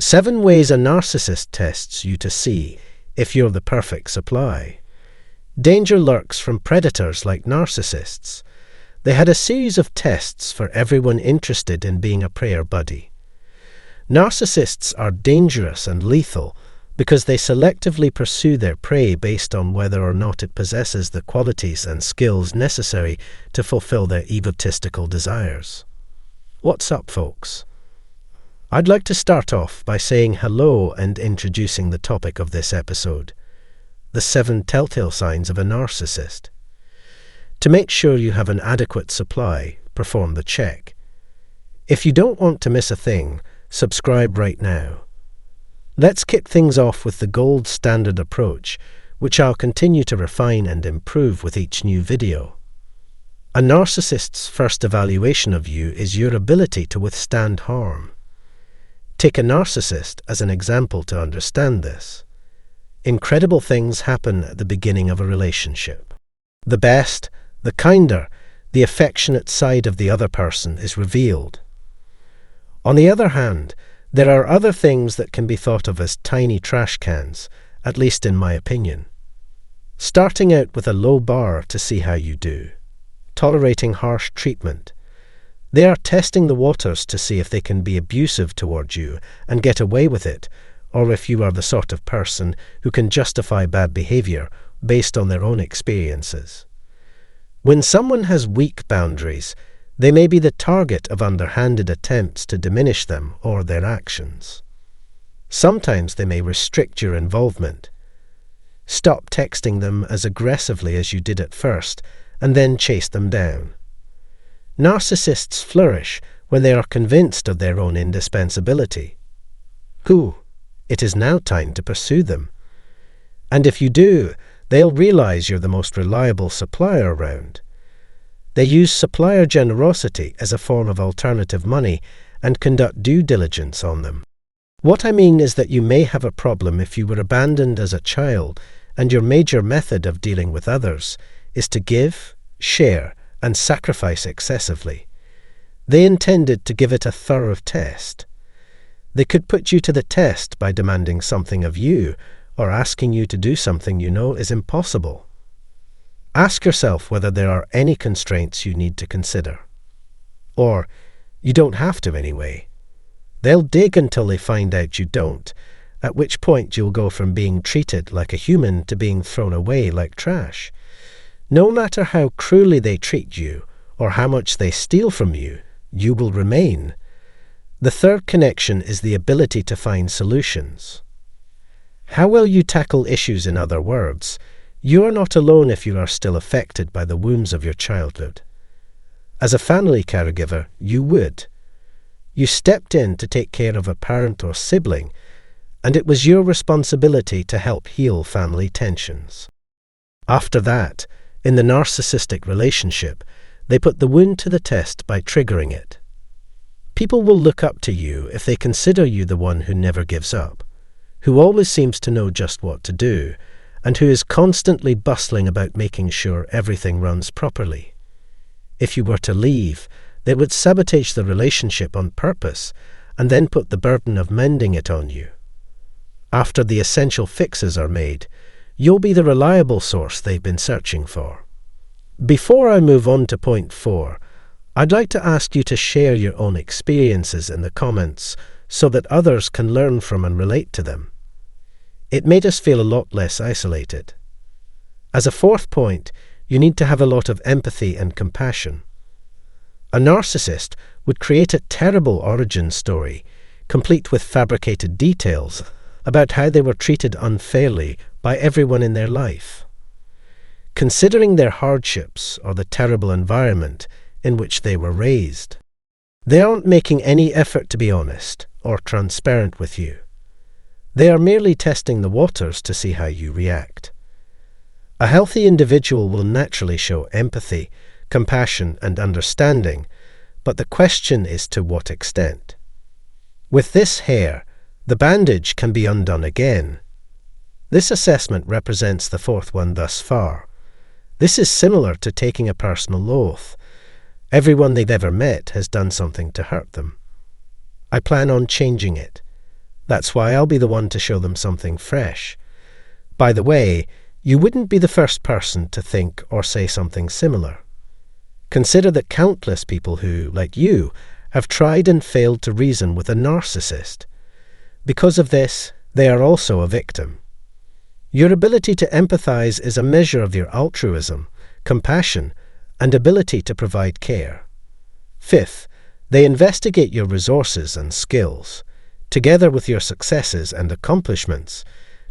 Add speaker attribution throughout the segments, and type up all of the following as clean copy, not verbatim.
Speaker 1: 7 ways a narcissist tests you to see if you're the perfect supply. Danger lurks from predators like narcissists. They had a series of tests for everyone interested in being a prayer buddy. Narcissists are dangerous and lethal because they selectively pursue their prey based on whether or not it possesses the qualities and skills necessary to fulfill their egotistical desires. What's up, folks? I'd like to start off by saying hello and introducing the topic of this episode, the 7 telltale signs of a narcissist. To make sure you have an adequate supply, perform the check. If you don't want to miss a thing, subscribe right now. Let's kick things off with the gold standard approach, which I'll continue to refine and improve with each new video. A narcissist's first evaluation of you is your ability to withstand harm. Take a narcissist as an example to understand this. Incredible things happen at the beginning of a relationship. The best, the kinder, the affectionate side of the other person is revealed. On the other hand, there are other things that can be thought of as tiny trash cans, at least in my opinion. Starting out with a low bar to see how you do. Tolerating harsh treatment. They are testing the waters to see if they can be abusive towards you and get away with it, or if you are the sort of person who can justify bad behavior based on their own experiences. When someone has weak boundaries, they may be the target of underhanded attempts to diminish them or their actions. Sometimes they may restrict your involvement. Stop texting them as aggressively as you did at first, and then chase them down. Narcissists flourish when they are convinced of their own indispensability. It is now time to pursue them. And if you do, they'll realize you're the most reliable supplier around. They use supplier generosity as a form of alternative money and conduct due diligence on them. What I mean is that you may have a problem if you were abandoned as a child and your major method of dealing with others is to give, share, and sacrifice excessively. They intended to give it a thorough test. They could put you to the test by demanding something of you or asking you to do something you know is impossible. Ask yourself whether there are any constraints you need to consider. Or, you don't have to anyway. They'll dig until they find out you don't, at which point you'll go from being treated like a human to being thrown away like trash. No matter how cruelly they treat you or how much they steal from you, you will remain. The third connection is the ability to find solutions. How will you tackle issues, in other words? You are not alone if you are still affected by the wounds of your childhood. As a family caregiver, you would. You stepped in to take care of a parent or sibling, and it was your responsibility to help heal family tensions. After that, in the narcissistic relationship, they put the wound to the test by triggering it. People will look up to you if they consider you the one who never gives up, who always seems to know just what to do, and who is constantly bustling about making sure everything runs properly. If you were to leave, they would sabotage the relationship on purpose and then put the burden of mending it on you. After the essential fixes are made, you'll be the reliable source they've been searching for. Before I move on to point 4, I'd like to ask you to share your own experiences in the comments so that others can learn from and relate to them. It made us feel a lot less isolated. As a 4th point, you need to have a lot of empathy and compassion. A narcissist would create a terrible origin story, complete with fabricated details about how they were treated unfairly by everyone in their life. Considering their hardships or the terrible environment in which they were raised, they aren't making any effort to be honest or transparent with you. They are merely testing the waters to see how you react. A healthy individual will naturally show empathy, compassion, and understanding, but the question is to what extent. With this hair, the bandage can be undone again. This assessment represents the 4th one thus far. This is similar to taking a personal oath. Everyone they've ever met has done something to hurt them. I plan on changing it. That's why I'll be the one to show them something fresh. By the way, you wouldn't be the first person to think or say something similar. Consider that countless people who, like you, have tried and failed to reason with a narcissist. Because of this, they are also a victim. Your ability to empathize is a measure of your altruism, compassion, and ability to provide care. Fifth, they investigate your resources and skills, together with your successes and accomplishments,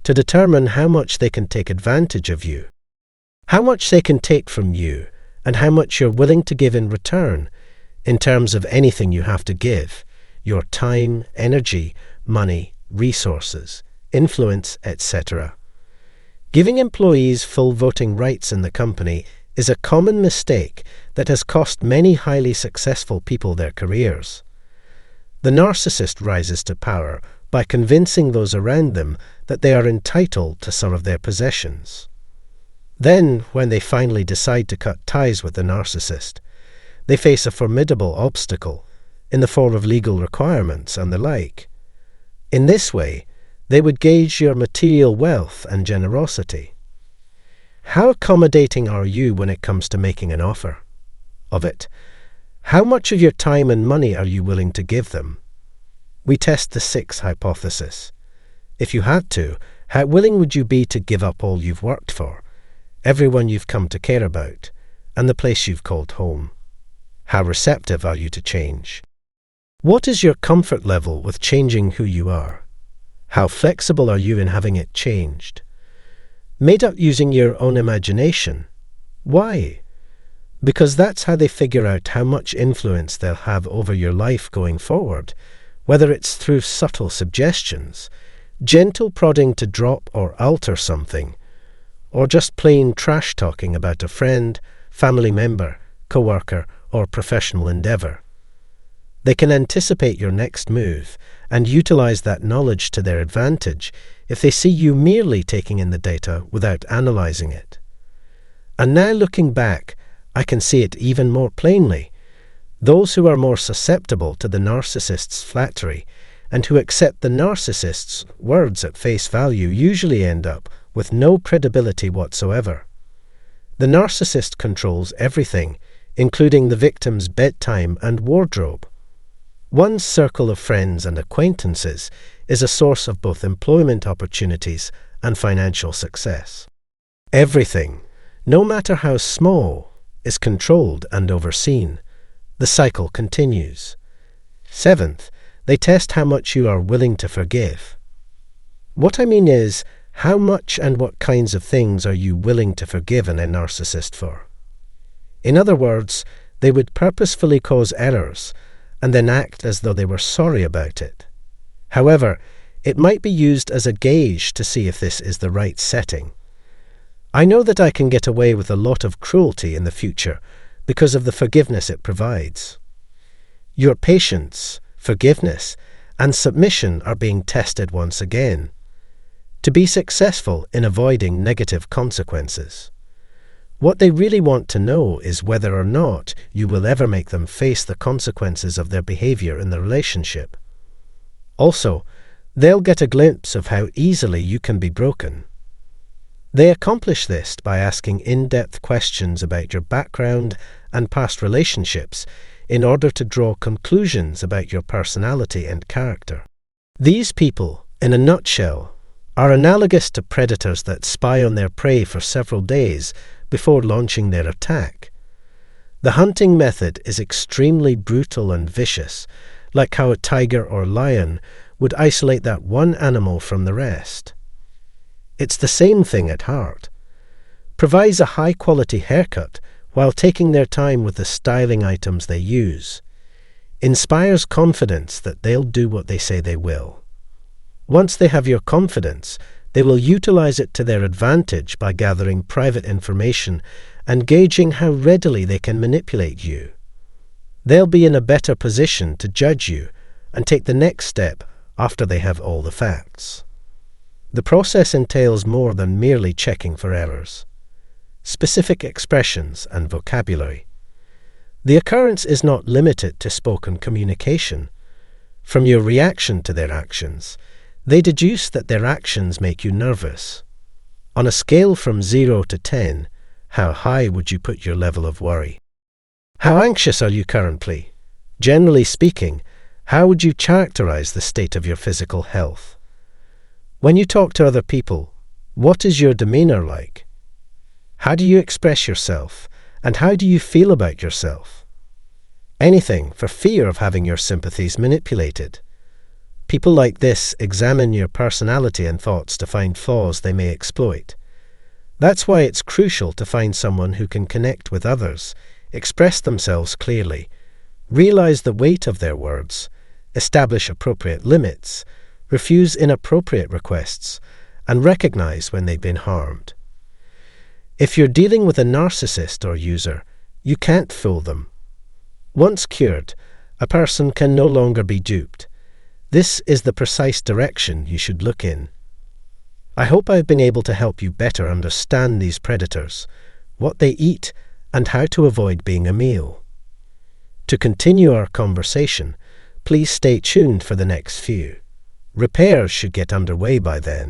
Speaker 1: to determine how much they can take advantage of you, how much they can take from you, and how much you're willing to give in return, in terms of anything you have to give, your time, energy, money, resources, influence, etc. Giving employees full voting rights in the company is a common mistake that has cost many highly successful people their careers. The narcissist rises to power by convincing those around them that they are entitled to some of their possessions. Then, when they finally decide to cut ties with the narcissist, they face a formidable obstacle in the form of legal requirements and the like. In this way, they would gauge your material wealth and generosity. How accommodating are you when it comes to making an offer of it? How much of your time and money are you willing to give them? We test the 6 hypothesis. If you had to, how willing would you be to give up all you've worked for, everyone you've come to care about, and the place you've called home? How receptive are you to change? What is your comfort level with changing who you are? How flexible are you in having it changed? Made up using your own imagination. Why? Because that's how they figure out how much influence they'll have over your life going forward, whether it's through subtle suggestions, gentle prodding to drop or alter something, or just plain trash-talking about a friend, family member, co-worker, or professional endeavour. They can anticipate your next move and utilize that knowledge to their advantage if they see you merely taking in the data without analyzing it. And now looking back, I can see it even more plainly. Those who are more susceptible to the narcissist's flattery and who accept the narcissist's words at face value usually end up with no credibility whatsoever. The narcissist controls everything, including the victim's bedtime and wardrobe. One's circle of friends and acquaintances is a source of both employment opportunities and financial success. Everything, no matter how small, is controlled and overseen. The cycle continues. 7th, they test how much you are willing to forgive. What I mean is, how much and what kinds of things are you willing to forgive a narcissist for? In other words, they would purposefully cause errors and then act as though they were sorry about it. However, it might be used as a gauge to see if this is the right setting. I know that I can get away with a lot of cruelty in the future because of the forgiveness it provides. Your patience, forgiveness, and submission are being tested once again, to be successful in avoiding negative consequences. What they really want to know is whether or not you will ever make them face the consequences of their behavior in the relationship. Also, they'll get a glimpse of how easily you can be broken. They accomplish this by asking in-depth questions about your background and past relationships in order to draw conclusions about your personality and character. These people, in a nutshell, are analogous to predators that spy on their prey for several days before launching their attack. The hunting method is extremely brutal and vicious, like how a tiger or lion would isolate that one animal from the rest. It's the same thing at heart. Provides a high-quality haircut while taking their time with the styling items they use. Inspires confidence that they'll do what they say they will. Once they have your confidence, they will utilize it to their advantage by gathering private information and gauging how readily they can manipulate you. They'll be in a better position to judge you and take the next step after they have all the facts. The process entails more than merely checking for errors. Specific expressions and vocabulary. The occurrence is not limited to spoken communication. From your reaction to their actions, They deduce that their actions make you nervous. On a scale from 0 to 10, how high would you put your level of worry? How anxious are you currently? Generally speaking, how would you characterize the state of your physical health? When you talk to other people, what is your demeanor like? How do you express yourself, and how do you feel about yourself? Anything for fear of having your sympathies manipulated. People like this examine your personality and thoughts to find flaws they may exploit. That's why it's crucial to find someone who can connect with others, express themselves clearly, realize the weight of their words, establish appropriate limits, refuse inappropriate requests, and recognize when they've been harmed. If you're dealing with a narcissist or user, you can't fool them. Once cured, a person can no longer be duped. This is the precise direction you should look in. I hope I've been able to help you better understand these predators, what they eat, and how to avoid being a meal. To continue our conversation, please stay tuned for the next few. Repairs should get underway by then.